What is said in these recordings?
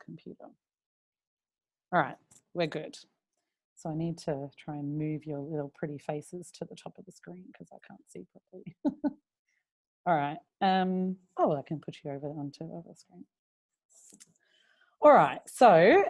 computer. All right, we're good. So I need to try and move your little pretty faces to the top of the screen because I can't see properly. All right. Oh, I can put you over onto the other screen. All right, so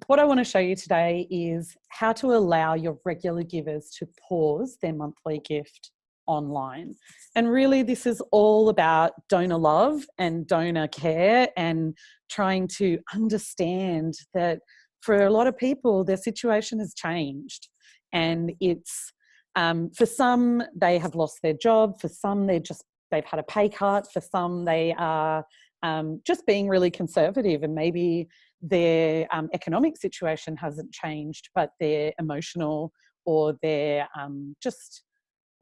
what I want to show you today is how to allow your regular givers to pause their monthly gift online. And really this is all about donor love and donor care and trying to understand that for a lot of people, their situation has changed. And it's, for some, they have lost their job. For some, they've had a pay cut. For some, they are just being really conservative, and maybe their economic situation hasn't changed, but their emotional or their just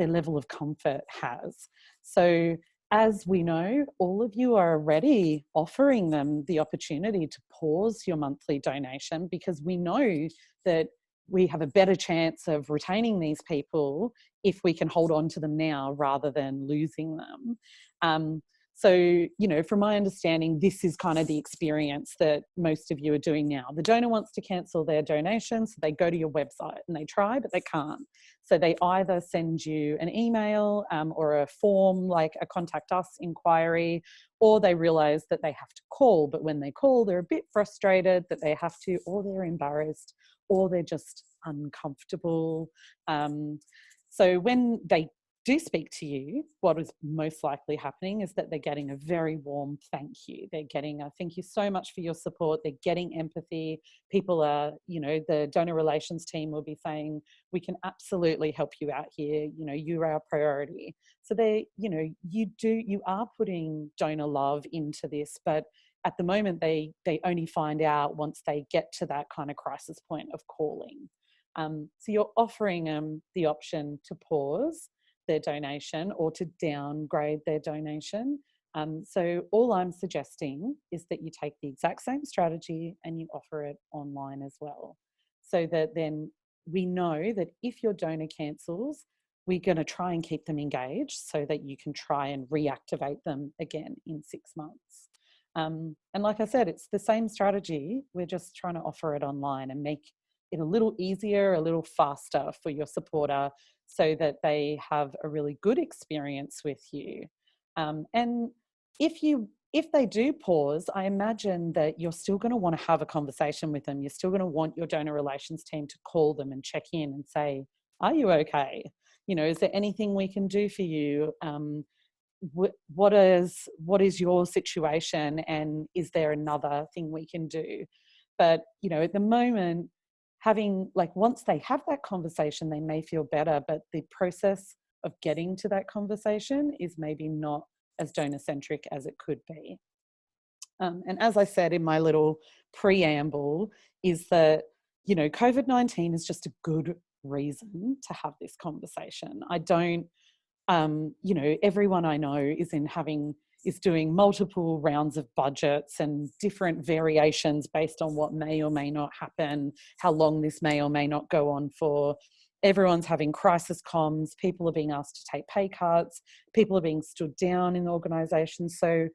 their level of comfort has. So as we know, all of you are already offering them the opportunity to pause your monthly donation, because we know that we have a better chance of retaining these people if we can hold on to them now rather than losing them. So, you know, from my understanding, this is kind of the experience that most of you are doing now. The donor wants to cancel their donation, so they go to your website and they try, but they can't. So they either send you an email or a form like a contact us inquiry, or they realise that they have to call. But when they call, they're a bit frustrated that they have to, or they're embarrassed, or they're just uncomfortable. So when they do speak to you, what is most likely happening is that they're getting a very warm thank you. They're getting a thank you so much for your support. They're getting empathy. People are, you know, the donor relations team will be saying, we can absolutely help you out here. You know, you're our priority. So they, you know, you are putting donor love into this, but at the moment they only find out once they get to that kind of crisis point of calling. So you're offering them the option to pause their donation or to downgrade their donation. So all I'm suggesting is that you take the exact same strategy and you offer it online as well, so that then we know that if your donor cancels, we're going to try and keep them engaged so that you can try and reactivate them again in 6 months. And like I said, it's the same strategy. We're just trying to offer it online and make it a little easier, a little faster for your supporter, so that they have a really good experience with you. And if they do pause, I imagine that you're still going to want to have a conversation with them. You're still going to want your donor relations team to call them and check in and say, are you okay? You know, is there anything we can do for you? What is your situation, and is there another thing we can do? But, you know, at the moment, having, like, once they have that conversation, they may feel better, but the process of getting to that conversation is maybe not as donor-centric as it could be. And as I said in my little preamble, is that, you know, COVID-19 is just a good reason to have this conversation. I don't, you know, everyone I know is doing multiple rounds of budgets and different variations based on what may or may not happen, how long this may or may not go on for. Everyone's having crisis comms, people are being asked to take pay cuts, people are being stood down in organisations. So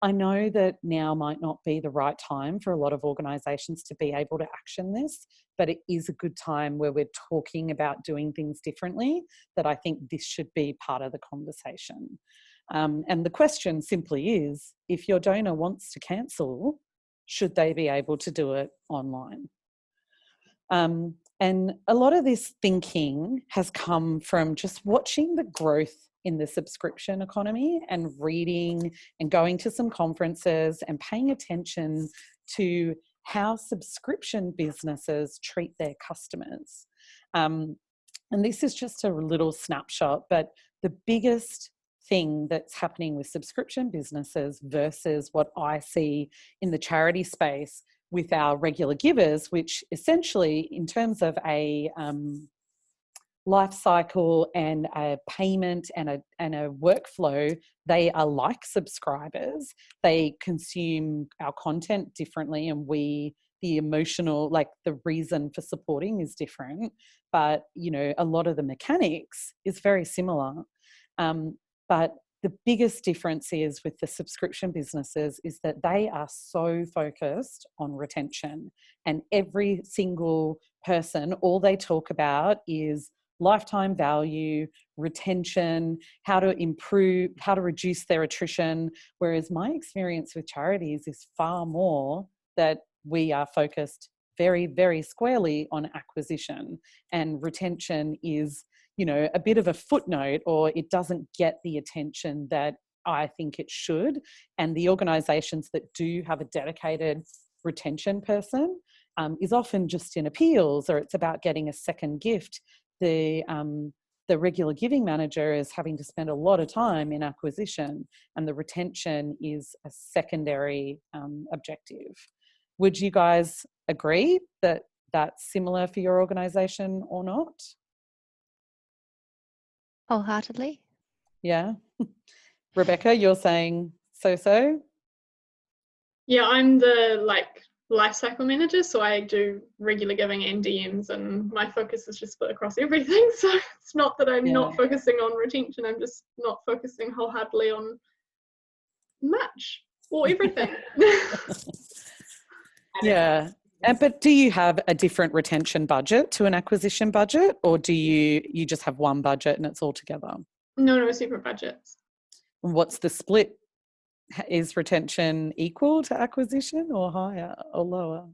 I know that now might not be the right time for a lot of organisations to be able to action this, but it is a good time where we're talking about doing things differently, that I think this should be part of the conversation. And the question simply is, if your donor wants to cancel, should they be able to do it online? And a lot of this thinking has come from just watching the growth in the subscription economy and reading and going to some conferences and paying attention to how subscription businesses treat their customers. And this is just a little snapshot, but the biggest thing that's happening with subscription businesses versus what I see in the charity space with our regular givers, which essentially, in terms of a life cycle and a payment and a workflow, they are like subscribers. They consume our content differently, and the emotional, like the reason for supporting is different, but, you know, a lot of the mechanics is very similar. But the biggest difference is with the subscription businesses is that they are so focused on retention, and every single person, all they talk about is lifetime value, retention, how to improve, how to reduce their attrition. Whereas my experience with charities is far more that we are focused very, very squarely on acquisition, and retention is, you know, a bit of a footnote, or it doesn't get the attention that I think it should. And the organisations that do have a dedicated retention person is often just in appeals, or it's about getting a second gift. The regular giving manager is having to spend a lot of time in acquisition, and the retention is a secondary objective. Would you guys agree that that's similar for your organisation or not? Wholeheartedly. Yeah. Rebecca, you're saying so? Yeah, I'm the life cycle manager, so I do regular giving and DMs, and my focus is just split across everything. So it's not that I'm not focusing on retention, I'm just not focusing wholeheartedly on much or everything. Yeah. But do you have a different retention budget to an acquisition budget, or do you just have one budget and it's all together? No, separate budgets. And what's the split? Is retention equal to acquisition, or higher or lower?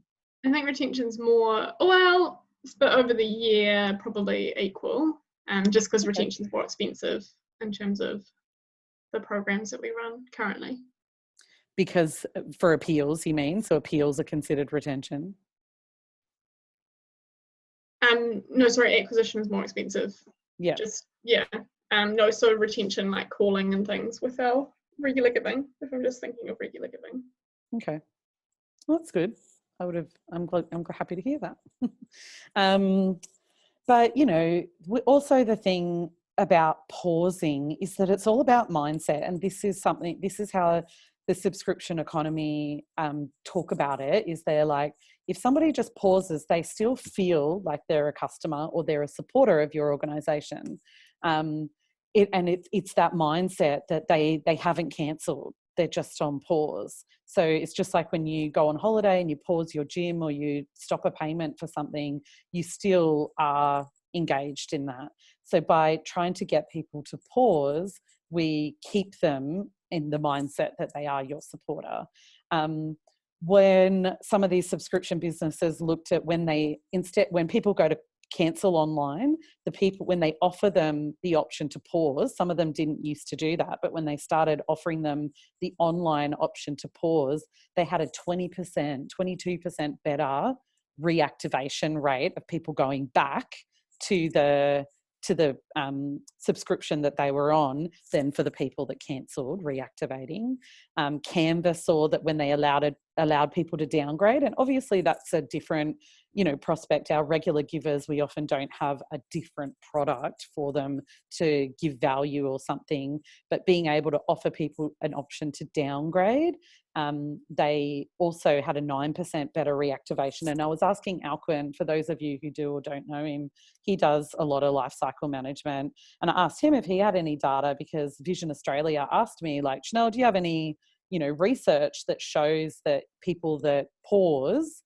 I think retention's more, well, split over the year, probably equal, just because retention's more expensive in terms of the programs that we run currently. Because for appeals, you mean? So appeals are considered retention? No, sorry, acquisition is more expensive. Yeah. No, so retention, like calling and things, with our regular giving, if I'm just thinking of regular giving. Okay. Well, that's good. I'm happy to hear that. But, you know, also the thing about pausing is that it's all about mindset. And this is how the subscription economy talk about it, is they're like, if somebody just pauses, they still feel like they're a customer or they're a supporter of your organisation. It's that mindset that they haven't cancelled, they're just on pause. So it's just like when you go on holiday and you pause your gym, or you stop a payment for something, you still are engaged in that. So by trying to get people to pause, we keep them in the mindset that they are your supporter. When some of these subscription businesses looked at when people go to cancel online, when they offer them the option to pause, some of them didn't used to do that, but when they started offering them the online option to pause, they had a 20%, 22% better reactivation rate of people going back to the subscription that they were on than for the people that cancelled, reactivating. Canva saw that when they allowed people to downgrade, and obviously that's a different, prospect. Our regular givers, we often don't have a different product for them to give value or something, but being able to offer people an option to downgrade, they also had a 9% better reactivation. And I was asking Alcuin, for those of you who do or don't know him, he does a lot of life cycle management, and I asked him if he had any data, because Vision Australia asked me, like, Chanel, do you have any research that shows that people that pause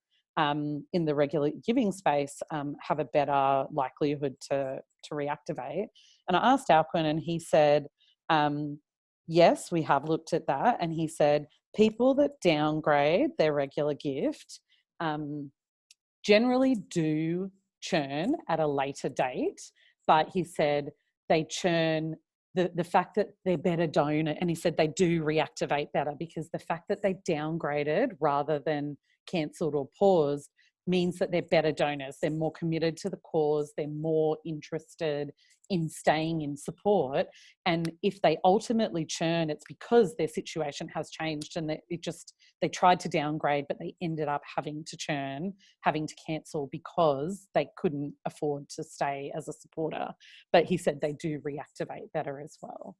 in the regular giving space have a better likelihood to reactivate? And I asked Alcuin, and he said, yes, we have looked at that. And he said people that downgrade their regular gift generally do churn at a later date, but he said they churn, the fact that they're better donor, and he said they do reactivate better because the fact that they downgraded rather than cancelled or paused means that they're better donors, they're more committed to the cause, they're more interested in staying in support. And if they ultimately churn, it's because their situation has changed, and they tried to downgrade, but they ended up having to churn, having to cancel because they couldn't afford to stay as a supporter. But he said they do reactivate better as well.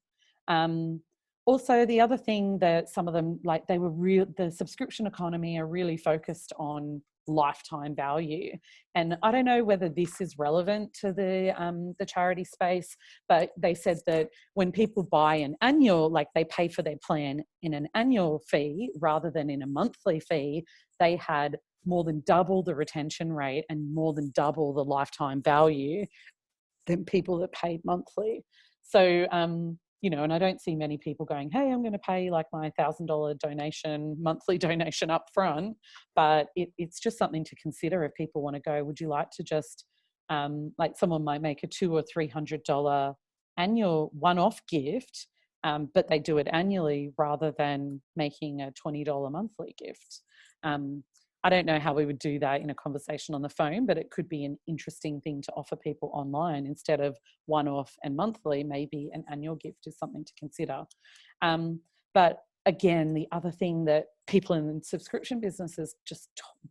Also, the other thing that some of them, like, the subscription economy are really focused on lifetime value. And I don't know whether this is relevant to the charity space, but they said that when people buy an annual, like they pay for their plan in an annual fee rather than in a monthly fee, they had more than double the retention rate and more than double the lifetime value than people that paid monthly. So, you know, and I don't see many people going, hey, I'm going to pay like my $1,000 donation, monthly donation up front. But it's just something to consider if people want to go, would you like to just, like someone might make a $200 or $300 annual one-off gift, but they do it annually rather than making a $20 monthly gift. I don't know how we would do that in a conversation on the phone, but it could be an interesting thing to offer people online instead of one-off and monthly. Maybe an annual gift is something to consider. But again, the other thing that people in subscription businesses just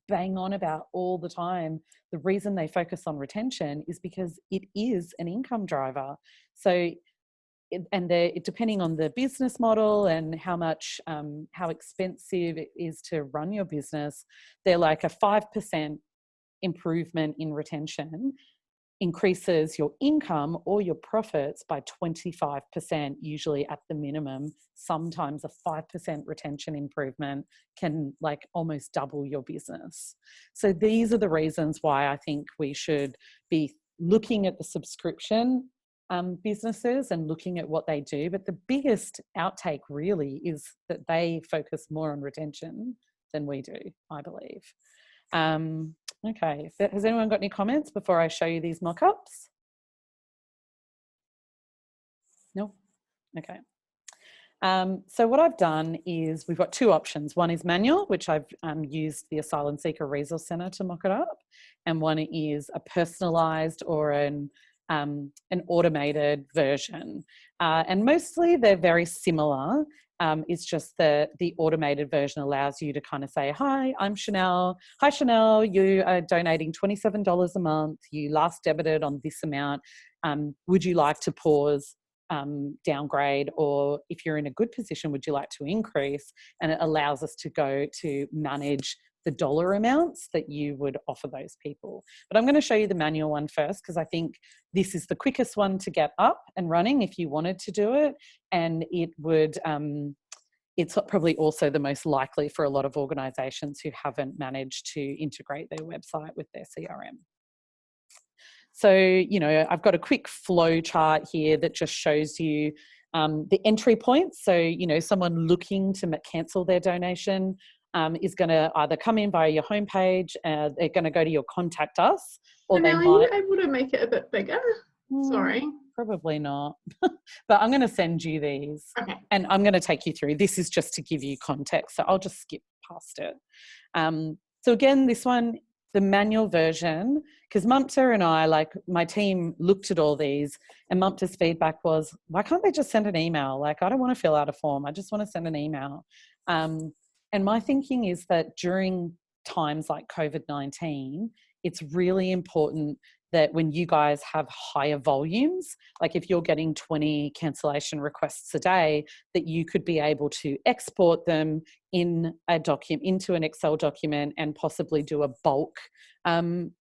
bang on about all the time, the reason they focus on retention is because it is an income driver. So and depending on the business model and how much, how expensive it is to run your business, they're like a 5% improvement in retention increases your income or your profits by 25%, usually at the minimum. Sometimes a 5% retention improvement can like almost double your business. So these are the reasons why I think we should be looking at the subscription businesses and looking at what they do. But the biggest outtake really is that they focus more on retention than we do, I believe. Okay, has anyone got any comments before I show you these mock-ups? No? Okay. So what I've done is we've got two options. One is manual, which I've used the Asylum Seeker Resource Centre to mock it up. And one is a personalised or an automated version. And mostly they're very similar. It's just the automated version allows you to kind of say, hi, I'm Chanel. Hi, Chanel, you are donating $27 a month. You last debited on this amount. Would you like to pause, downgrade, or if you're in a good position, would you like to increase? And it allows us to go to manage the dollar amounts that you would offer those people. But I'm going to show you the manual one first, because I think this is the quickest one to get up and running if you wanted to do it. And it would, it's probably also the most likely for a lot of organizations who haven't managed to integrate their website with their CRM. So, you know, I've got a quick flow chart here that just shows you the entry points. So, you know, someone looking to cancel their donation is going to either come in via your homepage, they're going to go to your contact us, or they might. Are you able to make it a bit bigger? Sorry. Probably not. But I'm going to send you these. Okay. And I'm going to take you through. This is just to give you context, so I'll just skip past it. So again, this one, the manual version, because Mumta and I, like my team, looked at all these, and Mumta's feedback was, why can't they just send an email? Like, I don't want to fill out a form. I just want to send an email. And my thinking is that during times like COVID-19, it's really important that when you guys have higher volumes, like if you're getting 20 cancellation requests a day, that you could be able to export them in a document, into an Excel document, and possibly do a bulk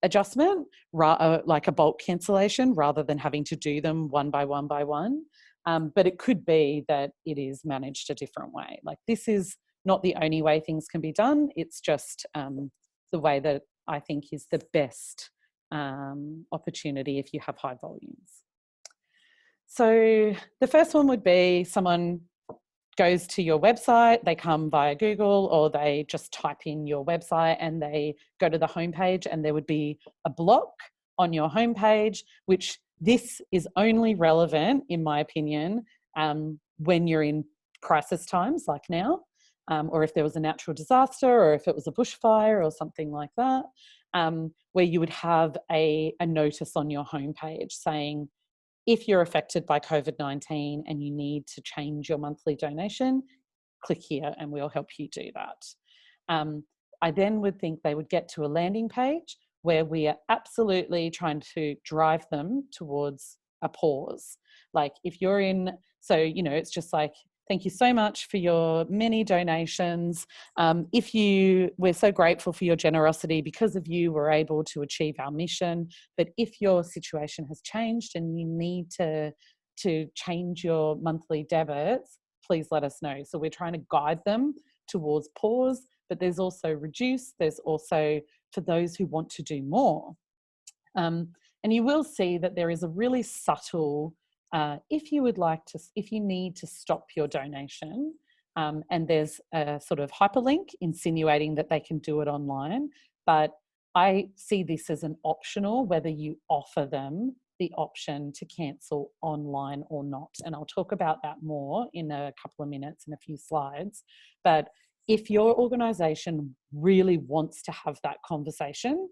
adjustment, like a bulk cancellation, rather than having to do them one by one by one. But it could be that it is managed a different way. Like, this is not the only way things can be done. It's just the way that I think is the best opportunity if you have high volumes. So the first one would be someone goes to your website, they come via Google, or they just type in your website and they go to the homepage, and there would be a block on your homepage, which this is only relevant, in my opinion, when you're in crisis times like now. Or if there was a natural disaster, or if it was a bushfire or something like that, where you would have a notice on your homepage saying, if you're affected by COVID-19 and you need to change your monthly donation, click here and we'll help you do that. I then would think they would get to a landing page where we are absolutely trying to drive them towards a pause. Like if you're in, so, you know, it's just like, Thank you so much for your many donations. We're so grateful for your generosity. Because of you, we're able to achieve our mission. But if your situation has changed and you need to change your monthly debits, please let us know. So we're trying to guide them towards pause, but there's also reduce. There's also for those who want to do more. And you will see that there is a really subtle, if you need to stop your donation, and there's a sort of hyperlink insinuating that they can do it online, but I see this as an optional, whether you offer them the option to cancel online or not. And I'll talk about that more in a couple of minutes, in a few slides. But if your organisation really wants to have that conversation,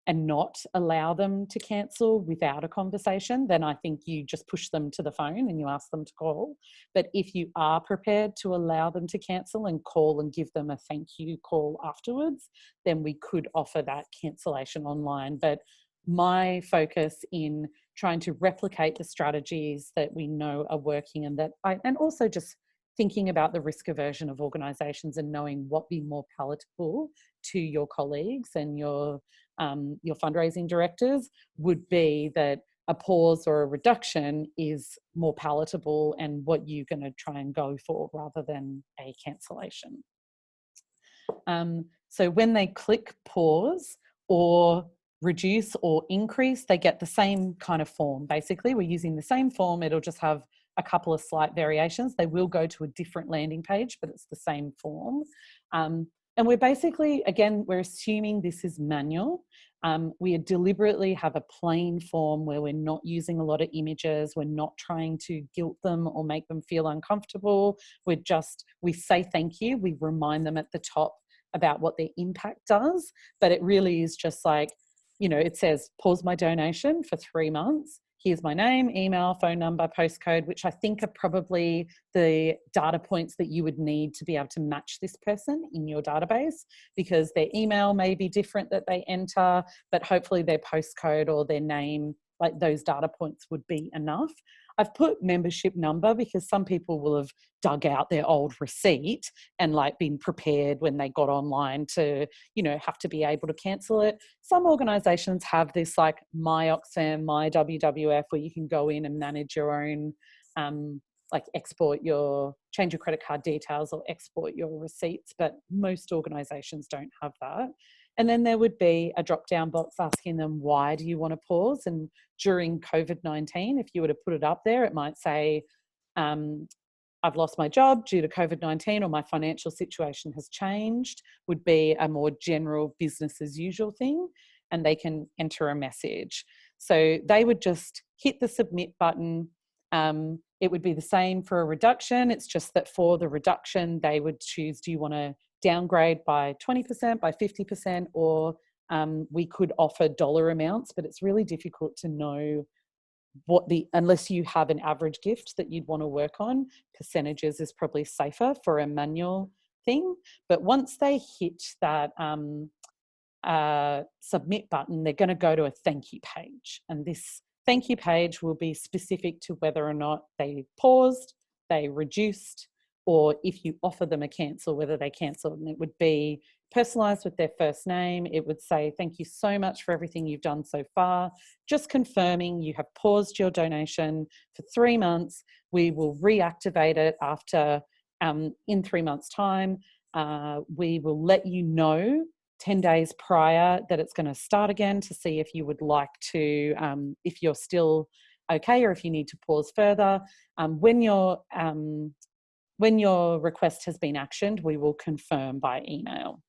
and not allow them to cancel without a conversation, then I think you just push them to the phone and you ask them to call. But if you are prepared to allow them to cancel and call and give them a thank you call afterwards, then we could offer that cancellation online. But my focus in trying to replicate the strategies that we know are working, and also just thinking about the risk aversion of organisations and knowing what be more palatable to your colleagues and your fundraising directors, would be that a pause or a reduction is more palatable and what you're going to try and go for rather than a cancellation. So when they click pause or reduce or increase, they get the same kind of form. Basically, we're using the same form. It'll just have a couple of slight variations. They will go to a different landing page, but it's the same form. And we're basically, again, we're assuming this is manual. We deliberately have a plain form where we're not using a lot of images. We're not trying to guilt them or make them feel uncomfortable. We say thank you. We remind them at the top about what their impact does. But it really is just like, it says pause my donation for 3 months. Here's my name, email, phone number, postcode, which I think are probably the data points that you would need to be able to match this person in your database, because their email may be different that they enter, but hopefully their postcode or their name, like those data points would be enough. I've put membership number because some people will have dug out their old receipt and been prepared when they got online to, have to be able to cancel it. Some organisations have this My Oxfam, My WWF, where you can go in and manage your own, change your credit card details or export your receipts, but most organisations don't have that. And then there would be a drop-down box asking them, why do you want to pause? And during COVID-19, if you were to put it up there, it might say, I've lost my job due to COVID-19, or my financial situation has changed, would be a more general business as usual thing, and they can enter a message. So they would just hit the submit button. It would be the same for a reduction. It's just that for the reduction, they would choose, do you want to downgrade by 20%, by 50%, or we could offer dollar amounts, but it's really difficult to know unless you have an average gift that you'd want to work on. Percentages is probably safer for a manual thing. But once they hit that submit button, they're going to go to a thank you page. And this thank you page will be specific to whether or not they paused, they reduced, or if you offer them a cancel, whether they cancel. And it would be personalised with their first name. It would say, thank you so much for everything you've done so far. Just confirming you have paused your donation for 3 months. We will reactivate it after, in 3 months' time. We will let you know 10 days prior that it's going to start again to see if you would like to, if you're still okay, or if you need to pause further. When your request has been actioned, we will confirm by email.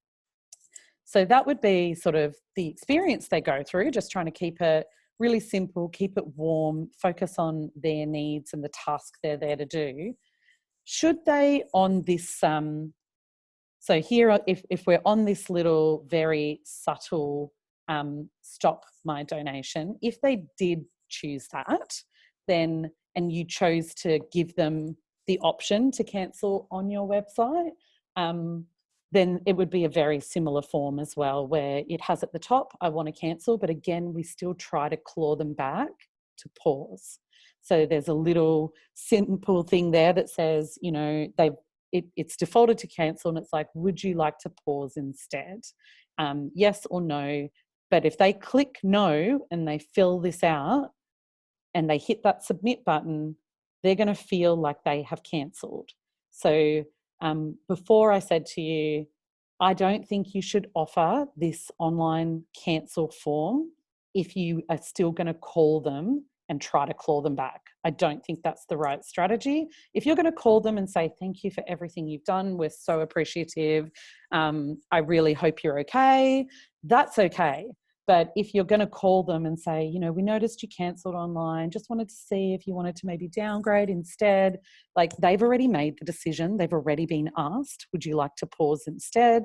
So that would be sort of the experience they go through, just trying to keep it really simple, keep it warm, focus on their needs and the task they're there to do. Should they on this, so here, if we're on this little very subtle stop my donation, if they did choose that, then, and you chose to give them the option to cancel on your website, then it would be a very similar form as well, where it has at the top, I want to cancel, but again, we still try to claw them back to pause. So there's a little simple thing there that says, you know, it's defaulted to cancel, and it's like, would you like to pause instead? Yes or no. But if they click no and they fill this out and they hit that submit button, they're going to feel like they have cancelled. So before I said to you, I don't think you should offer this online cancel form if you are still going to call them and try to claw them back. I don't think that's the right strategy. If you're going to call them and say, thank you for everything you've done, we're so appreciative, I really hope you're okay, that's okay. But if you're going to call them and say, you know, we noticed you cancelled online, just wanted to see if you wanted to maybe downgrade instead, like they've already made the decision, they've already been asked, would you like to pause instead?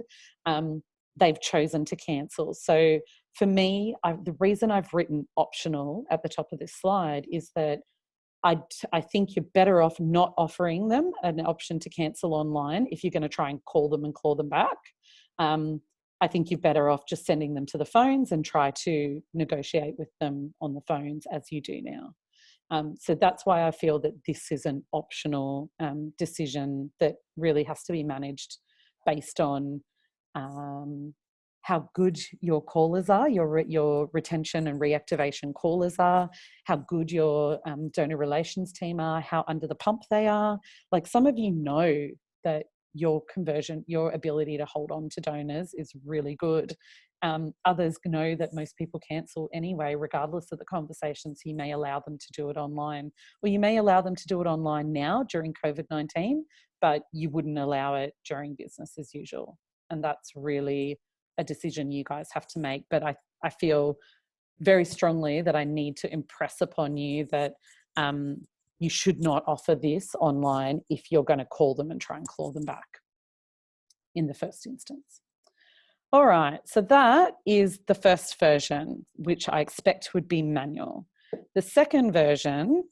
They've chosen to cancel. So for me, the reason I've written optional at the top of this slide is that I think you're better off not offering them an option to cancel online if you're going to try and call them and claw them back. I think you're better off just sending them to the phones and try to negotiate with them on the phones as you do now. So that's why I feel that this is an optional decision that really has to be managed based on how good your callers are, your retention and reactivation callers are, how good your donor relations team are, how under the pump they are. Like some of you know that your conversion, your ability to hold on to donors is really good. Others know that most people cancel anyway, regardless of the conversations. You may allow them to do it online, or you may allow them to do it online now during COVID-19, but you wouldn't allow it during business as usual. And that's really a decision you guys have to make. But I feel very strongly that I need to impress upon you that you should not offer this online if you're going to call them and try and claw them back in the first instance. All right, so that is the first version, which I expect would be manual. The second version,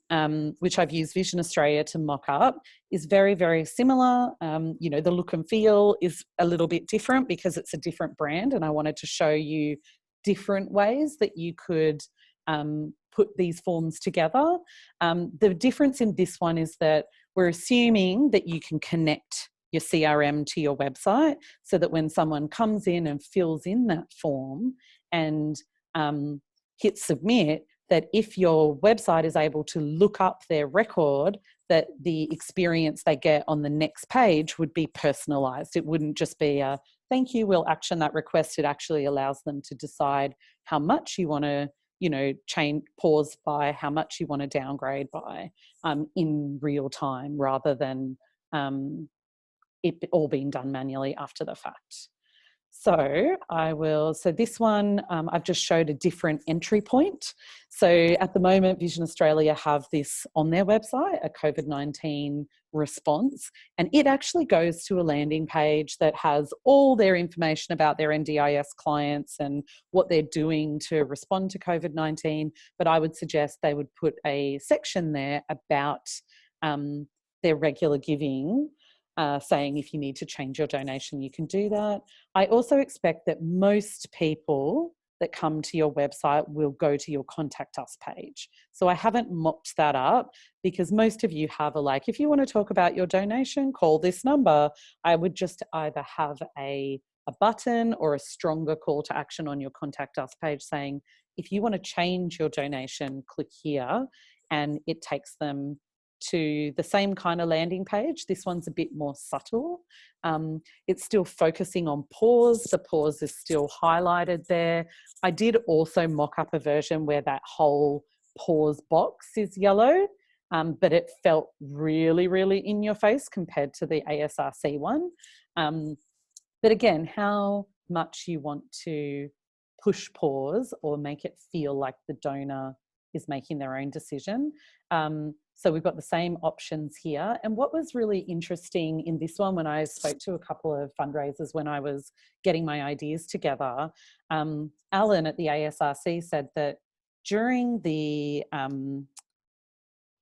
which I've used Vision Australia to mock up, is very, very similar. You know, the look and feel is a little bit different because it's a different brand, and I wanted to show you different ways that you could put these forms together. The difference in this one is that we're assuming that you can connect your CRM to your website so that when someone comes in and fills in that form and hits submit, that if your website is able to look up their record, that the experience they get on the next page would be personalized. It wouldn't just be a thank you, we'll action that request. It actually allows them to decide how much you want to, you know, pause by, how much you want to downgrade by in real time, rather than it all being done manually after the fact. So this one, I've just showed a different entry point. So at the moment, Vision Australia have this on their website, a COVID-19 response, and it actually goes to a landing page that has all their information about their NDIS clients and what they're doing to respond to COVID-19. But I would suggest they would put a section there about their regular giving, saying if you need to change your donation, you can do that. I also expect that most people that come to your website will go to your Contact Us page. So I haven't mocked that up because most of you have if you want to talk about your donation, call this number. I would just either have a button or a stronger call to action on your Contact Us page saying, if you want to change your donation, click here, and it takes them to the same kind of landing page. This one's a bit more subtle. It's still focusing on pause. The pause is still highlighted there. I did also mock up a version where that whole pause box is yellow, but it felt really, really in your face compared to the ASRC one. But again, how much you want to push pause or make it feel like the donor is making their own decision. So we've got the same options here. And what was really interesting in this one, when I spoke to a couple of fundraisers when I was getting my ideas together, Alan at the ASRC said that during the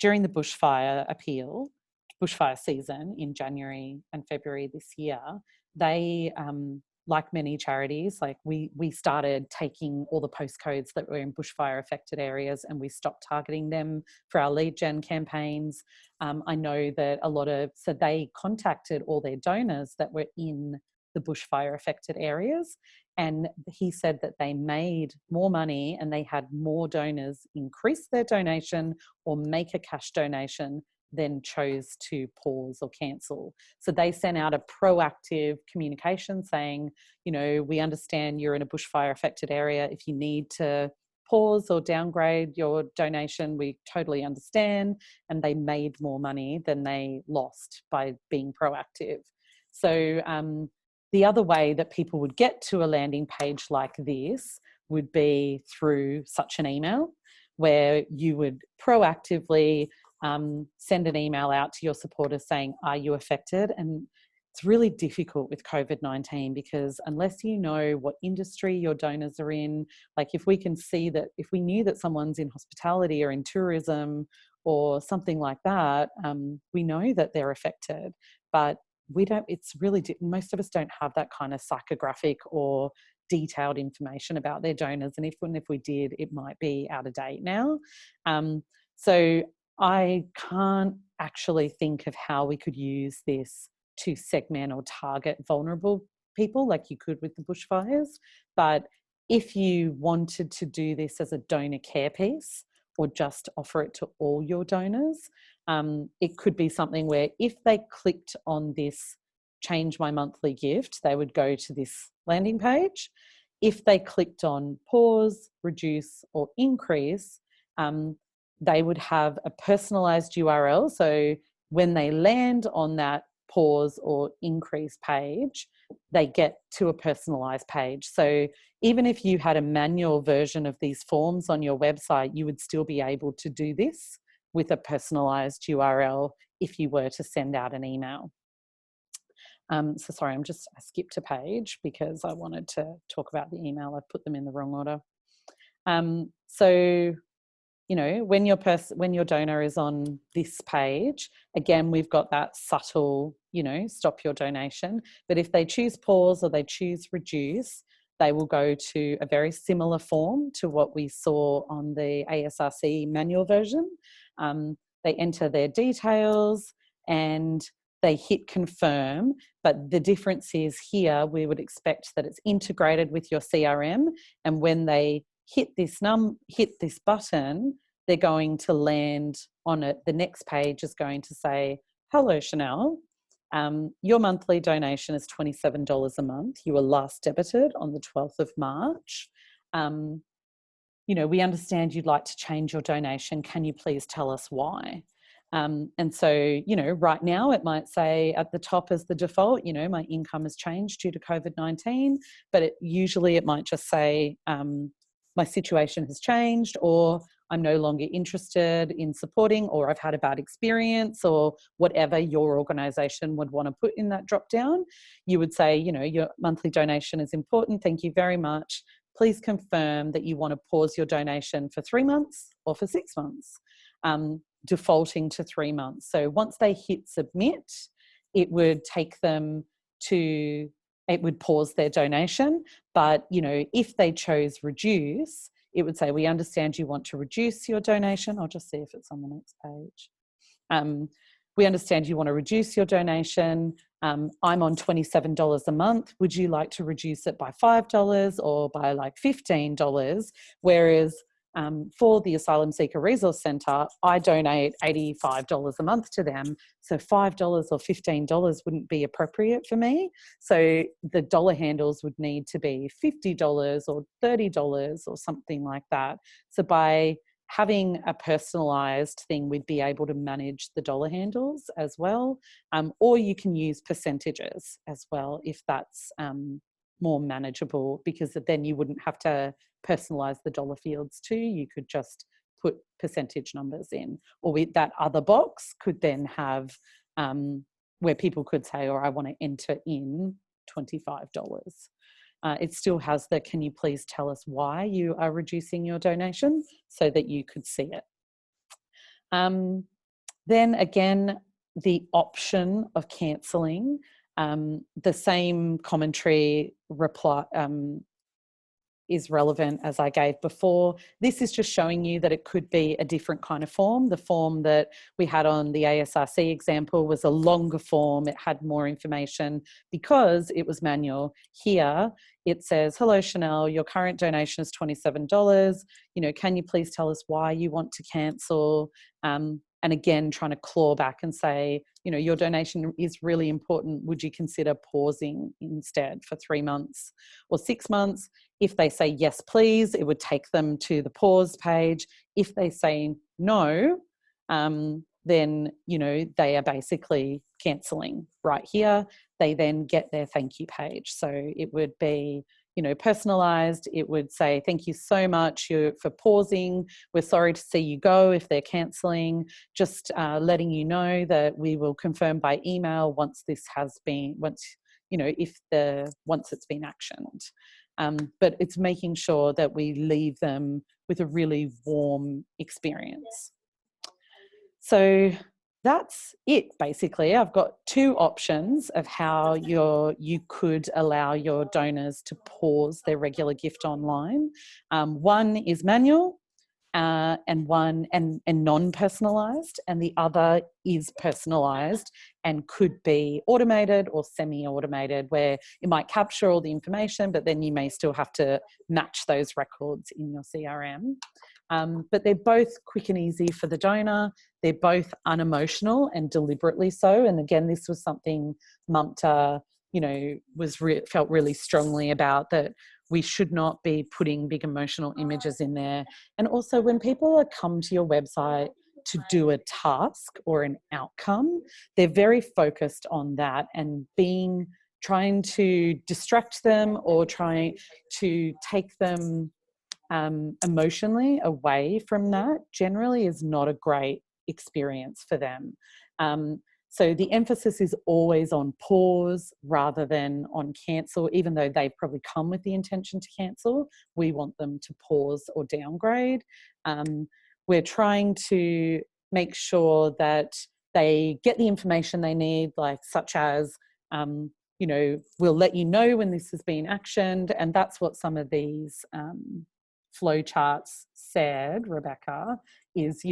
bushfire season in January and February this year, they like many charities, like we started taking all the postcodes that were in bushfire affected areas and we stopped targeting them for our lead gen campaigns. I know that so they contacted all their donors that were in the bushfire affected areas, and he said that they made more money and they had more donors increase their donation or make a cash donation then chose to pause or cancel. So they sent out a proactive communication saying, we understand you're in a bushfire affected area. If you need to pause or downgrade your donation, we totally understand. And they made more money than they lost by being proactive. So the other way that people would get to a landing page like this would be through such an email, where you would proactively send an email out to your supporters saying, are you affected? And it's really difficult with COVID-19 because unless you know what industry your donors are in, like if we knew that someone's in hospitality or in tourism or something like that, we know that they're affected, but most of us don't have that kind of psychographic or detailed information about their donors. And even if we did, it might be out of date now. So I can't actually think of how we could use this to segment or target vulnerable people like you could with the bushfires. But if you wanted to do this as a donor care piece or just offer it to all your donors, it could be something where if they clicked on this change my monthly gift, they would go to this landing page. If they clicked on pause, reduce or increase, they would have a personalized URL. So when they land on that pause or increase page, they get to a personalized page. So even if you had a manual version of these forms on your website, you would still be able to do this with a personalized URL if you were to send out an email. So sorry, I skipped a page because I wanted to talk about the email. I put them in the wrong order. So when your donor is on this page, again, we've got that subtle, stop your donation. But if they choose pause or they choose reduce, they will go to a very similar form to what we saw on the ASRC manual version. They enter their details and they hit confirm, but the difference is here we would expect that it's integrated with your CRM, and when they hit this button, they're going to land on it. The next page is going to say, hello, Chanel. Your monthly donation is $27 a month. You were last debited on the 12th of March. We understand you'd like to change your donation. Can you please tell us why? And so, right now it might say at the top as the default, my income has changed due to COVID-19, but usually it might just say, my situation has changed, or I'm no longer interested in supporting, or I've had a bad experience, or whatever your organisation would want to put in that drop down. You would say, your monthly donation is important. Thank you very much. Please confirm that you want to pause your donation for 3 months or for 6 months, defaulting to 3 months. So once they hit submit, it would take them to, it would pause their donation. But, if they chose reduce, it would say, we understand you want to reduce your donation. I'll just see if it's on the next page. We understand you want to reduce your donation. I'm on $27 a month. Would you like to reduce it by $5 or by like $15? Whereas for the Asylum Seeker Resource Centre, I donate $85 a month to them. So $5 or $15 wouldn't be appropriate for me. So the dollar handles would need to be $50 or $30 or something like that. So by having a personalised thing, we'd be able to manage the dollar handles as well. Or you can use percentages as well if that's more manageable, because then you wouldn't have to personalize the dollar fields too. You could just put percentage numbers in, or that other box could then have where people could say, I want to enter in $25. It still has the, can you please tell us why you are reducing your donation, so that you could see it. Then again, the option of cancelling. The same commentary reply is relevant as I gave before. This is just showing you that it could be a different kind of form. The form that we had on the ASRC example was a longer form. It had more information because it was manual. Here it says, hello, Chanel, your current donation is $27. Can you please tell us why you want to cancel? And again, trying to claw back and say, your donation is really important. Would you consider pausing instead for 3 months or 6 months? If they say yes, please, it would take them to the pause page. If they say no, then, they are basically cancelling right here. They then get their thank you page. So it would be, personalised. It would say, thank you so much for pausing. We're sorry to see you go if they're cancelling. Just letting you know that we will confirm by email once it's been actioned. But it's making sure that we leave them with a really warm experience. So that's it, basically. I've got 2 options of how you could allow your donors to pause their regular gift online. One is manual, and one and non-personalized, and the other is personalized and could be automated or semi-automated, where it might capture all the information, but then you may still have to match those records in your CRM. But they're both quick and easy for the donor. They're both unemotional and deliberately so. And again, this was something Mumta, felt really strongly about, that we should not be putting big emotional images in there. And also, when people come to your website to do a task or an outcome, they're very focused on that, and trying to distract them or trying to take them emotionally away from that generally is not a great experience for them. So the emphasis is always on pause rather than on cancel. Even though they've probably come with the intention to cancel, we want them to pause or downgrade. We're trying to make sure that they get the information they need, such as, we'll let you know when this has been actioned. And that's what some of these flow charts said, Rebecca, is,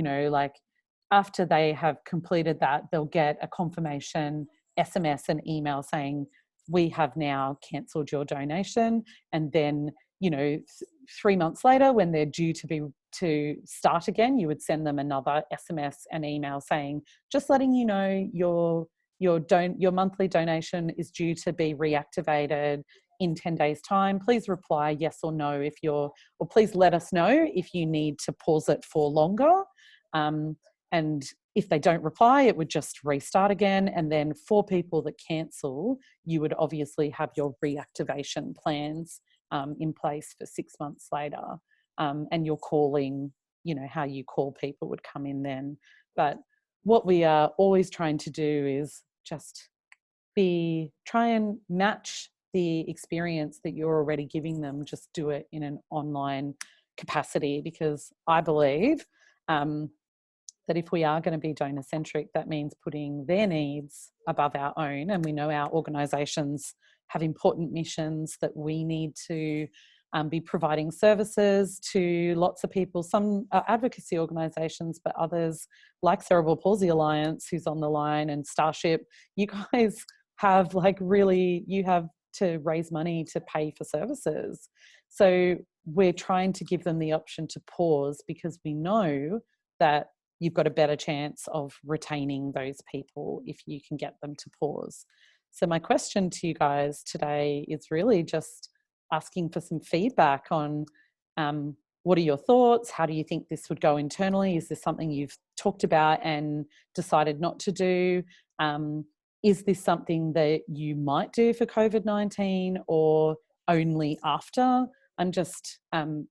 after they have completed that, they'll get a confirmation SMS and email saying, we have now cancelled your donation. And then, 3 months later, when they're due to start again, you would send them another SMS and email saying, just letting you know your monthly donation is due to be reactivated in 10 days' time. Please reply yes or no or please let us know if you need to pause it for longer. And if they don't reply, it would just restart again. And then for people that cancel, you would obviously have your reactivation plans in place for 6 months later. And your calling, how you call people would come in then. But what we are always trying to do is just try and match the experience that you're already giving them, just do it in an online capacity, because I believe that if we are going to be donor centric, that means putting their needs above our own. And we know our organisations have important missions that we need to be providing services to lots of people. Some are advocacy organisations, but others, like Cerebral Palsy Alliance, who's on the line, and Starship, you guys have you have to raise money to pay for services. So we're trying to give them the option to pause, because we know that you've got a better chance of retaining those people if you can get them to pause. So my question to you guys today is really just asking for some feedback on what are your thoughts? How do you think this would go internally? Is this something you've talked about and decided not to do? Is this something that you might do for COVID-19 or only after? I'm just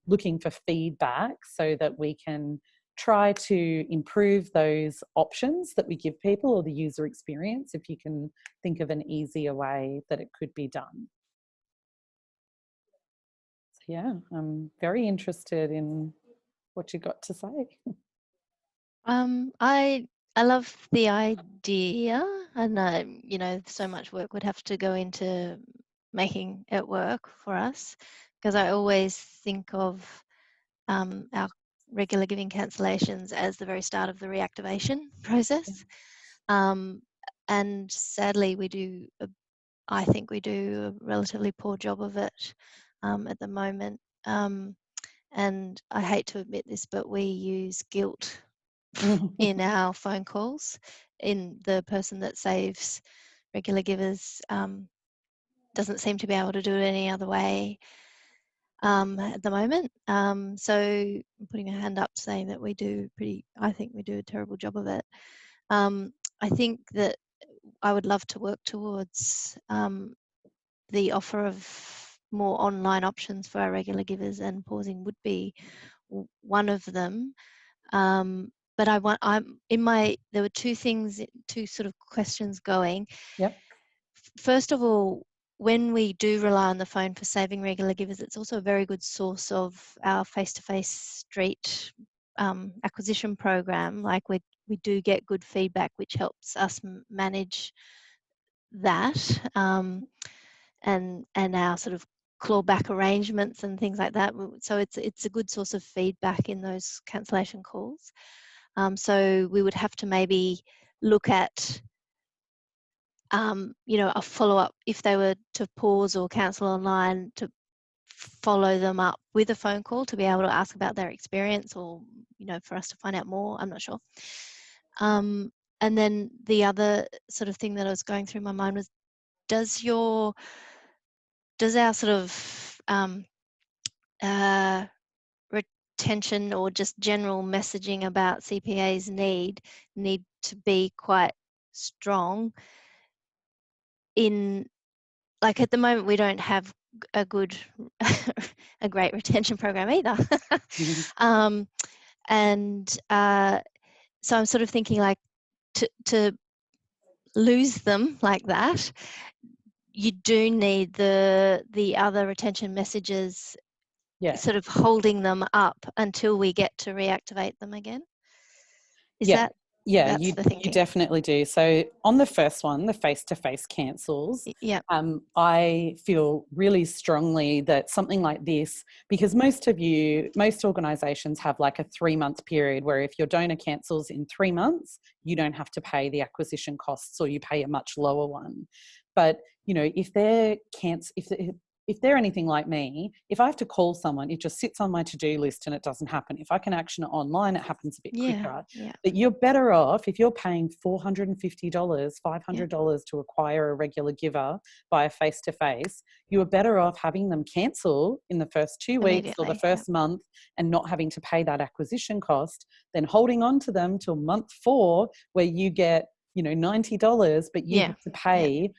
looking for feedback so that we can try to improve those options that we give people, or the user experience, if you can think of an easier way that it could be done. So yeah, I'm very interested in what you got to say. I I love the idea, and you know, so much work would have to go into making it work for us, because I always think of our regular giving cancellations as the very start of the reactivation process. And sadly, I think we do a relatively poor job of it at the moment. And I hate to admit this, but we use guilt in our phone calls. In the person that saves regular givers doesn't seem to be able to do it any other way at the moment. So I'm putting a hand up saying that I think we do a terrible job of it. I think that I would love to work towards the offer of more online options for our regular givers, and pausing would be one of them. But there were two sort of questions going. Yep. First of all, when we do rely on the phone for saving regular givers, it's also a very good source of our face-to-face street acquisition program. Like we do get good feedback, which helps us manage that, and our sort of clawback arrangements and things like that. So it's a good source of feedback in those cancellation calls. So we would have to maybe look at you know, a follow-up if they were to pause or cancel online, to follow them up with a phone call to be able to ask about their experience, or you know, for us to find out more. I'm not sure. And then the other sort of thing that I was going through my mind was, does our sort of retention or just general messaging about CPAs need to be quite strong? In, like, at the moment we don't have a great retention program either. And so I'm sort of thinking, like, to lose them like that, you do need the other retention messages, sort of holding them up until we get to reactivate them again. That's the thinking? You definitely do. So on the first one, the face-to-face cancels, I feel really strongly that something like this, because most organisations have like a 3-month period where if your donor cancels in 3 months, you don't have to pay the acquisition costs, or you pay a much lower one. But you know, if they're anything like me, if I have to call someone, it just sits on my to-do list and it doesn't happen. If I can action it online, it happens a bit quicker. But you're better off if you're paying $450, $500 to acquire a regular giver via face-to-face. You are better off having them cancel in the first 2 weeks or the first month and not having to pay that acquisition cost than holding on to them till month 4, where you get, you know, $90, but you have to pay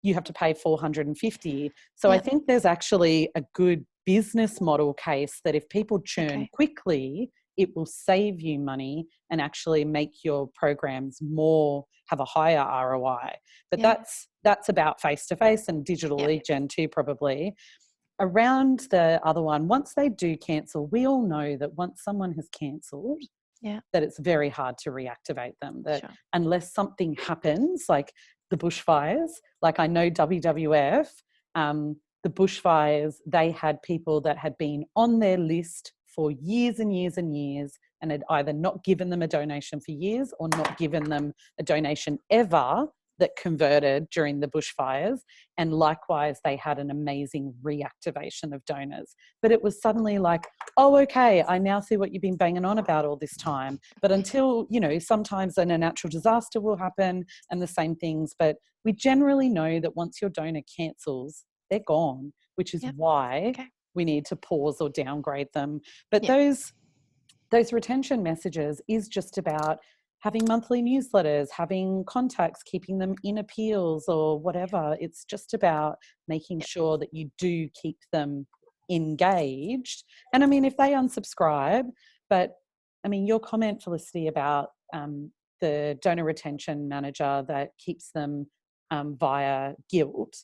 you have to pay $450. So I think there's actually a good business model case that if people churn quickly, it will save you money and actually make your programs have a higher ROI. But that's about face-to-face and digital lead gen too, probably. Around the other one, once they do cancel, we all know that once someone has cancelled, that it's very hard to reactivate them. That unless something happens, like the bushfires, like I know WWF, the bushfires, they had people that had been on their list for years and years and years and had either not given them a donation for years or not given them a donation ever, that converted during the bushfires. And likewise, they had an amazing reactivation of donors. But it was suddenly like, oh, okay, I now see what you've been banging on about all this time. But until, you know, sometimes then a natural disaster will happen and the same things. But we generally know that once your donor cancels, they're gone, which is why we need to pause or downgrade them. But those retention messages is just about having monthly newsletters, having contacts, keeping them in appeals or whatever. It's just about making sure that you do keep them engaged. And I mean, if they unsubscribe, but I mean, your comment, Felicity, about the donor retention manager that keeps them via guilt,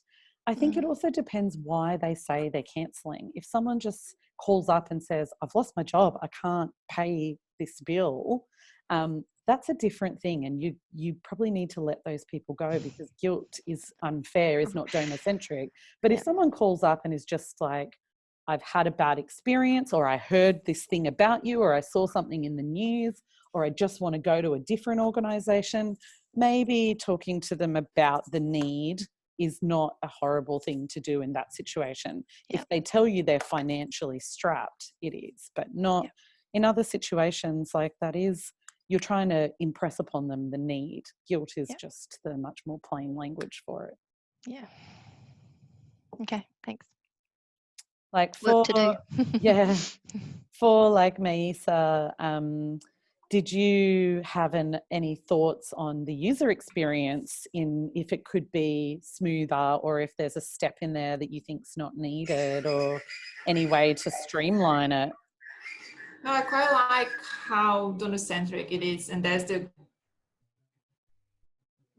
I think it also depends why they say they're cancelling. If someone just calls up and says, I've lost my job, I can't pay this bill, that's a different thing. And you probably need to let those people go, because guilt is unfair, is not donor centric. But if someone calls up and is just like, I've had a bad experience, or I heard this thing about you, or I saw something in the news, or I just want to go to a different organization, maybe talking to them about the need is not a horrible thing to do in that situation. If they tell you they're financially strapped, it is, but not in other situations. Like, that is, you're trying to impress upon them the need. Guilt is just the much more plain language for it. Yeah. Okay, thanks. Like, Work to do. for like Maisa, did you have any thoughts on the user experience, in if it could be smoother, or if there's a step in there that you think's not needed, or any way to streamline it? No, I quite like how donor-centric it is, and there's the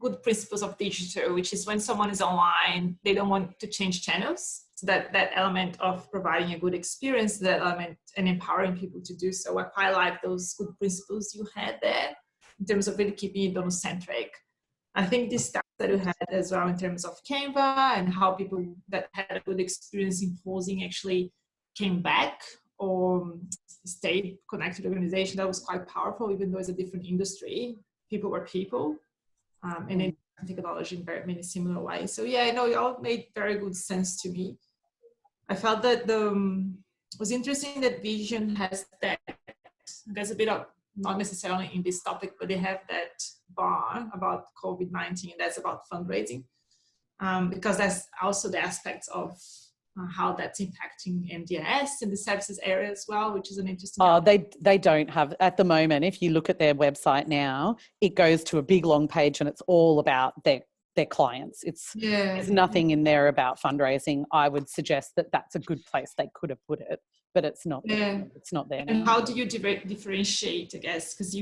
good principles of digital, which is when someone is online, they don't want to change channels. So that element of providing a good experience, that element, and empowering people to do so. I quite like those good principles you had there in terms of really keeping it donor-centric. I think this stuff that you had as well in terms of Canva, and how people that had a good experience in posing actually came back or stayed connected to the organization, that was quite powerful, even though it's a different industry. People were people. And in technology in very many similar ways. So yeah, I know it all made very good sense to me. I felt that it was interesting that Vision has that, there's a bit of, not necessarily in this topic, but they have that bar about COVID-19, and that's about fundraising. Because that's also the aspects of how that's impacting MDS and the services area as well, which is an interesting. Oh, they don't have, at the moment, if you look at their website now, it goes to a big long page and it's all about their clients. There's nothing in there about fundraising. I would suggest that that's a good place they could have put it, but it's not there. It's not there now. And how do you differentiate, I guess, because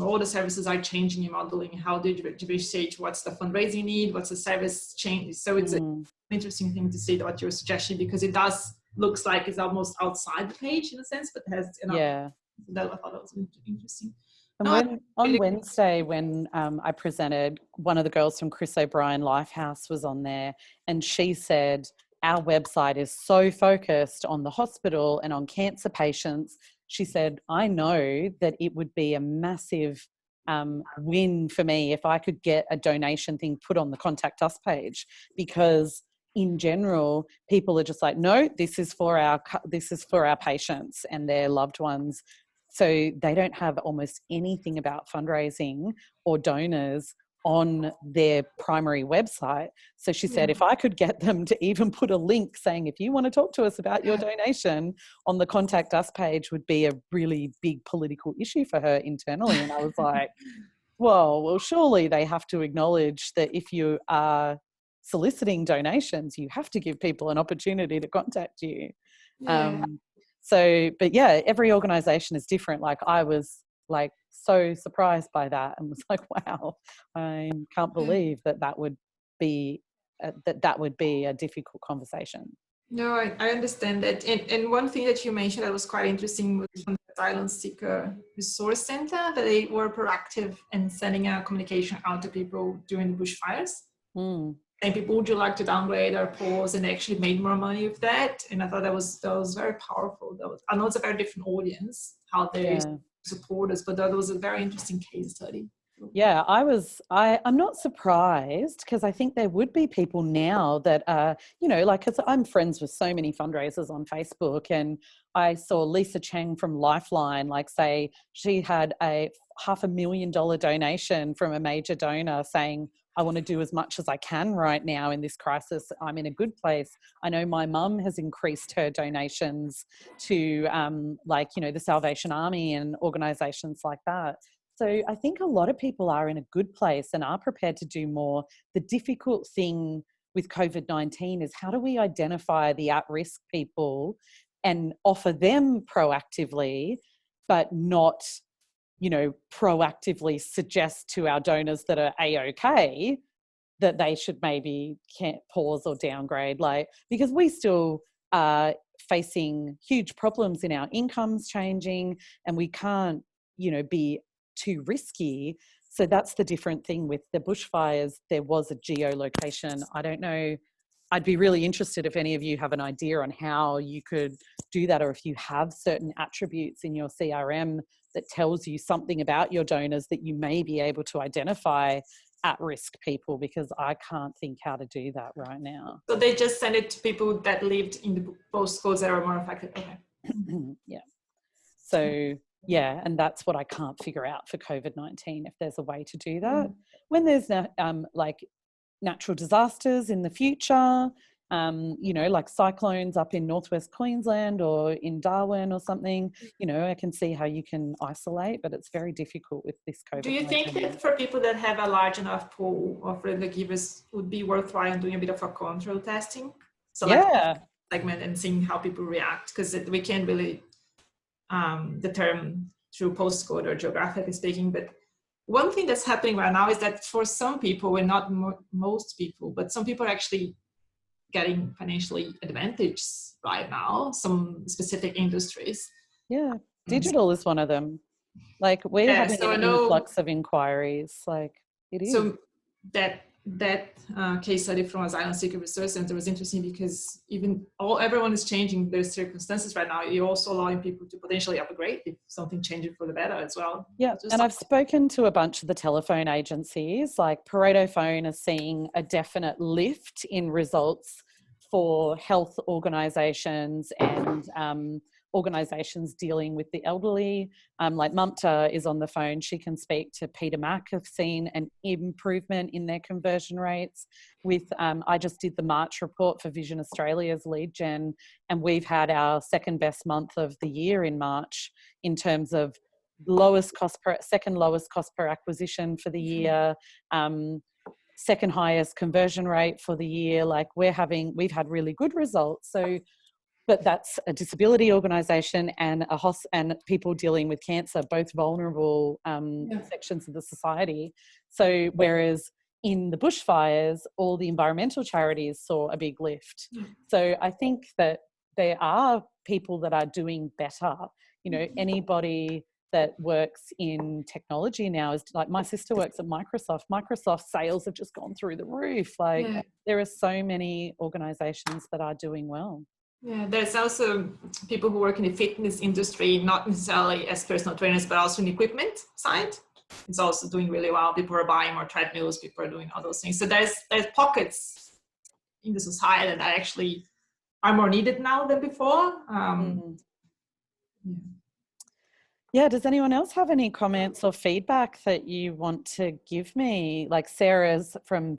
all the services are changing in modeling. How do you differentiate what's the fundraising need, what's the service change? So it's an interesting thing to see what you're suggesting, because it does looks like it's almost outside the page in a sense, but has that I thought that was interesting. And on Wednesday, when I presented, one of the girls from Chris O'Brien Lifehouse was on there, and she said, our website is so focused on the hospital and on cancer patients. She said, I know that it would be a massive win for me if I could get a donation thing put on the Contact Us page, because in general, people are just like, no, this is for our patients and their loved ones. So they don't have almost anything about fundraising or donors on their primary website. So she said, if I could get them to even put a link saying, if you want to talk to us about your donation on the Contact Us page, would be a really big political issue for her internally. And I was like, well, surely they have to acknowledge that if you are soliciting donations, you have to give people an opportunity to contact you. But yeah, every organization is different. Like, I was like so surprised by that and was like, wow, I can't believe that would be a difficult conversation. No, I understand that. And one thing that you mentioned that was quite interesting was from the Asylum Seeker Resource Center, that they were proactive in sending a communication out to people during the bushfires. And people, would you like to downgrade or pause, and they actually made more money with that. And I thought that was very powerful. I know it's a very different audience, how they support us, but that was a very interesting case study. Yeah, I'm not surprised, because I think there would be people now that are, because I'm friends with so many fundraisers on Facebook, and I saw Lisa Chang from Lifeline, say she had a $500,000 donation from a major donor saying, I want to do as much as I can right now in this crisis. I'm in a good place. I know my mum has increased her donations to the Salvation Army and organisations like that. So I think a lot of people are in a good place and are prepared to do more. The difficult thing with COVID-19 is, how do we identify the at-risk people and offer them proactively, but not, proactively suggest to our donors that are A-OK that they should maybe can't pause or downgrade, because we still are facing huge problems in our incomes changing, and we can't, be too risky. So that's the different thing with the bushfires. There was a geolocation. I don't know. I'd be really interested if any of you have an idea on how you could do that, or if you have certain attributes in your CRM that tells you something about your donors that you may be able to identify at-risk people, because I can't think how to do that right now. So they just send it to people that lived in the postcodes that are more affected. Okay. Yeah. So yeah, and that's what I can't figure out for COVID-19, if there's a way to do that. When there's like natural disasters in the future, you know, like cyclones up in northwest Queensland or in Darwin or something, you know, I can see how you can isolate, but it's very difficult with this COVID-19. Do you think that for people that have a large enough pool of regular givers would be worthwhile doing a bit of a control testing? So yeah, like segment and seeing how people react, because we can't really determine through postcode or geographically speaking. But one thing that's happening right now is that for some people, and not most people, but some people are actually getting financially advantaged right now, some specific industries. Yeah, digital is one of them. Like we're having an influx of inquiries, like it is. So that case study from Asylum Seeker Resource Center was interesting, because everyone is changing their circumstances right now. You're also allowing people to potentially upgrade if something changes for the better as well. Yeah, and I've spoken to a bunch of the telephone agencies, like Pareto Phone is seeing a definite lift in results for health organisations and organisations dealing with the elderly. Like Mumta is on the phone. She can speak to Peter Mac, have seen an improvement in their conversion rates. With I just did the March report for Vision Australia's lead gen, and we've had our second best month of the year in March in terms of second lowest cost per acquisition for the year, second highest conversion rate for the year. Like we've had really good results. So, but that's a disability organisation and and people dealing with cancer, both vulnerable sections of the society. So whereas in the bushfires, all the environmental charities saw a big lift. So I think that there are people that are doing better. You know, anybody that works in technology now is like, my sister works at Microsoft. Microsoft sales have just gone through the roof. Like there are so many organizations that are doing well. Yeah, there's also people who work in the fitness industry, not necessarily as personal trainers, but also in the equipment side. It's also doing really well. People are buying more treadmills, people are doing all those things. So there's pockets in the society that actually are more needed now than before. Yeah, does anyone else have any comments or feedback that you want to give me? Like Sarah's from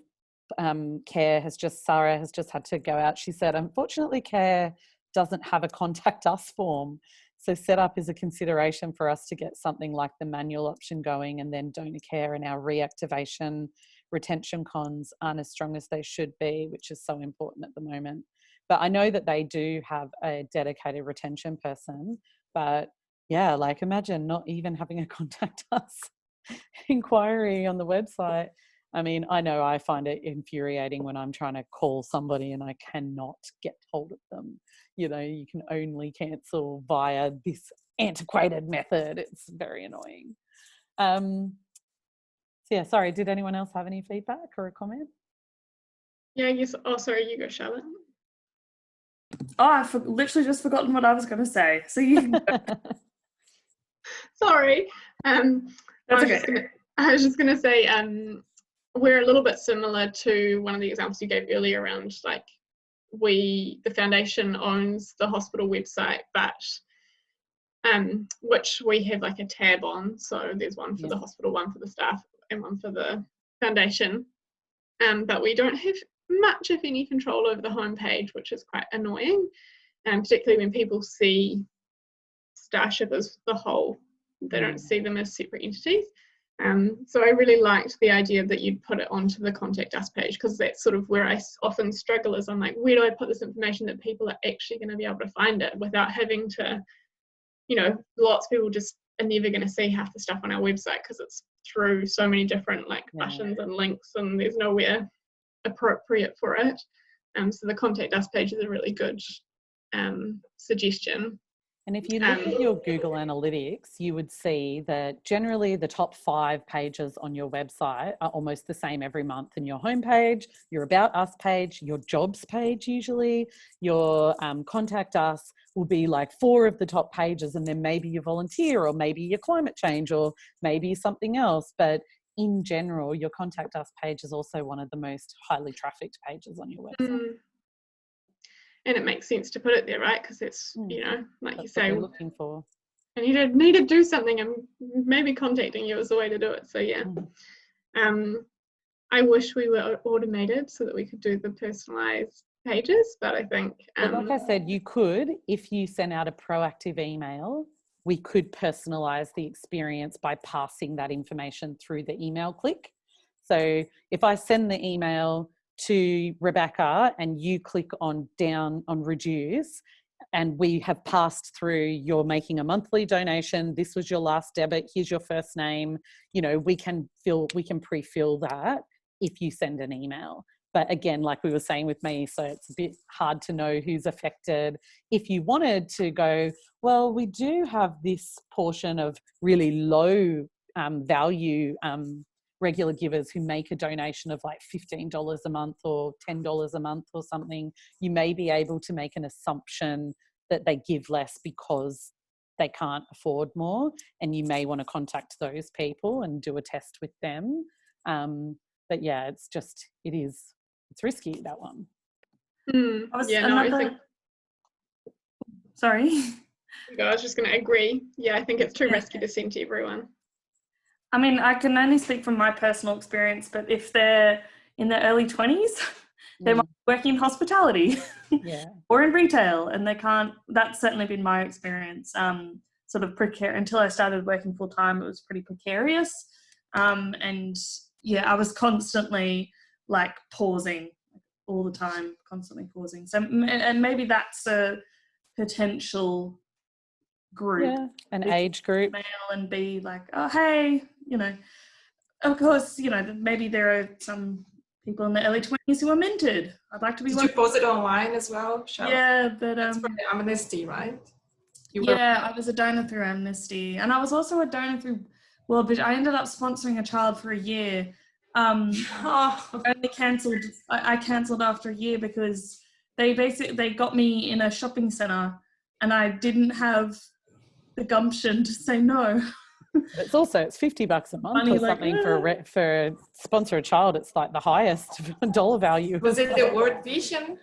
Care Sarah has just had to go out. She said, unfortunately, Care doesn't have a contact us form. So setup is a consideration for us to get something like the manual option going, and then donor care and our reactivation retention cons aren't as strong as they should be, which is so important at the moment. But I know that they do have a dedicated retention person, but yeah, like imagine not even having a contact us inquiry on the website. I mean, I know I find it infuriating when I'm trying to call somebody and I cannot get hold of them. You know, you can only cancel via this antiquated method. It's very annoying. So yeah, sorry, did anyone else have any feedback or a comment? Yeah, I guess, oh, sorry, you go, Charlotte. Oh, I've literally just forgotten what I was going to say. So you can go. Sorry. That's okay. I was just going to say, we're a little bit similar to one of the examples you gave earlier around, like, the foundation owns the hospital website, but which we have like a tab on. So there's one for the hospital, one for the staff, and one for the foundation. But we don't have much, if any, control over the homepage, which is quite annoying, particularly when people see Starship as the whole. They don't see them as separate entities. So I really liked the idea that you'd put it onto the Contact Us page, because that's sort of where I often struggle, is I'm like, where do I put this information that people are actually going to be able to find it without having to, you know, lots of people just are never going to see half the stuff on our website because it's through so many different like buttons and links, and there's nowhere appropriate for it. So the Contact Us page is a really good suggestion. And if you look at your Google Analytics, you would see that generally the top 5 pages on your website are almost the same every month. In your homepage, your About Us page, your Jobs page usually, your Contact Us will be like 4 of the top pages, and then maybe your volunteer, or maybe your climate change, or maybe something else. But in general, your Contact Us page is also one of the most highly trafficked pages on your website. And it makes sense to put it there, right? Because it's, you know, like That's you say, what we're looking for. I need to do something, and maybe contacting you is the way to do it. So yeah. I wish we were automated so that we could do the personalized pages, but I think but like I said, you could, if you send out a proactive email, we could personalize the experience by passing that information through the email click. So if I send the email to Rebecca and you click on down on reduce, and we have passed through, you're making a monthly donation, this was your last debit, here's your first name, you know, we can pre-fill that if you send an email. But again, like we were saying with me, so it's a bit hard to know who's affected. If you wanted to go, well, we do have this portion of really low value regular givers who make a donation of like $15 a month or $10 a month or something, you may be able to make an assumption that they give less because they can't afford more, and you may want to contact those people and do a test with them. But yeah, it's risky, that one. Sorry. I was just going to agree. Yeah, I think it's too risky to send to everyone. I mean, I can only speak from my personal experience, but if they're in their early 20s, they might be working in hospitality or in retail, and they can't. That's certainly been my experience. Sort of precarious. Until I started working full time, it was pretty precarious. And yeah, I was constantly like pausing all the time, constantly pausing. So, and maybe that's a potential group, an age group, male, and be like, oh hey, you know, of course, you know, maybe there are some people in the early 20s who are minted. I'd like to be Did you post it online as well, Cheryl? Yeah, but that's for the Amnesty, right? I was a donor through Amnesty, and I was also a donor through World Vision. I ended up sponsoring a child for a year. Only cancelled. I cancelled after a year because they got me in a shopping centre, and I didn't have the gumption to say no. It's $50 a month or something for sponsor a child. It's like the highest dollar value. Was it the World Vision,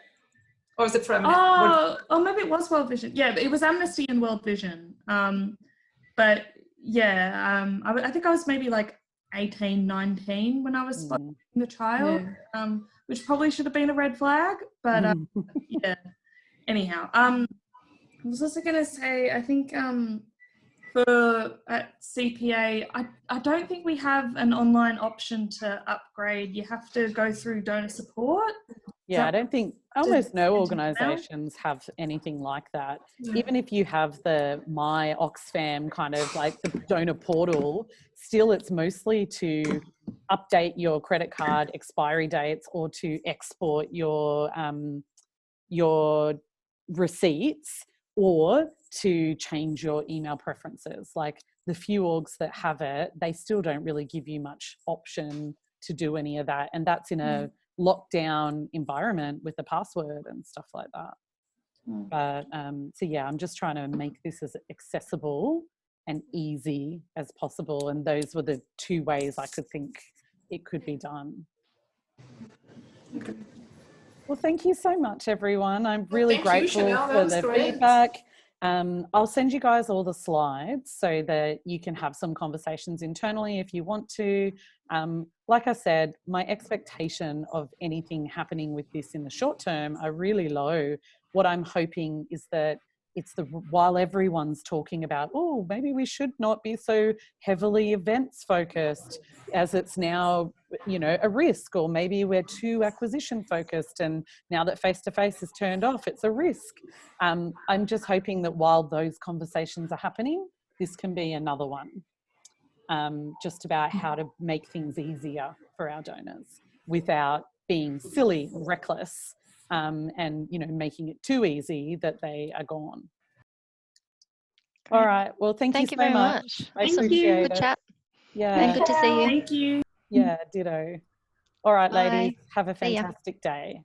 or was it from? Maybe it was World Vision. Yeah, but it was Amnesty and World Vision. But yeah, I think I was maybe like 18, 19 when I was sponsoring the child, which probably should have been a red flag. But yeah. Anyhow, I was also going to say, I think at CPA, I don't think we have an online option to upgrade. You have to go through donor support. Yeah, I don't think almost no organisations have anything like that. Even if you have the My Oxfam kind of like the donor portal, still it's mostly to update your credit card expiry dates or to export your receipts, or to change your email preferences. Like the few orgs that have it, they still don't really give you much option to do any of that. And that's in a lockdown environment with a password and stuff like that. But so yeah, I'm just trying to make this as accessible and easy as possible. And those were the 2 ways I could think it could be done. Okay. Well, thank you so much, everyone. I'm really grateful for the feedback. I'll send you guys all the slides so that you can have some conversations internally if you want to. Like I said, my expectation of anything happening with this in the short term are really low. What I'm hoping is that while everyone's talking about, oh, maybe we should not be so heavily events focused as it's now, you know, a risk, or maybe we're too acquisition focused and now that face-to-face is turned off, it's a risk. I'm just hoping that while those conversations are happening, this can be another one, just about how to make things easier for our donors without being silly, reckless, and, you know, making it too easy that they are gone. All Great. right. Well, thank you Thank so you very much. much. I Awesome. appreciate Good it. chat. Yeah. And good to see you. Thank you. Yeah, ditto. All right, Bye. ladies. Have a See ya. fantastic day.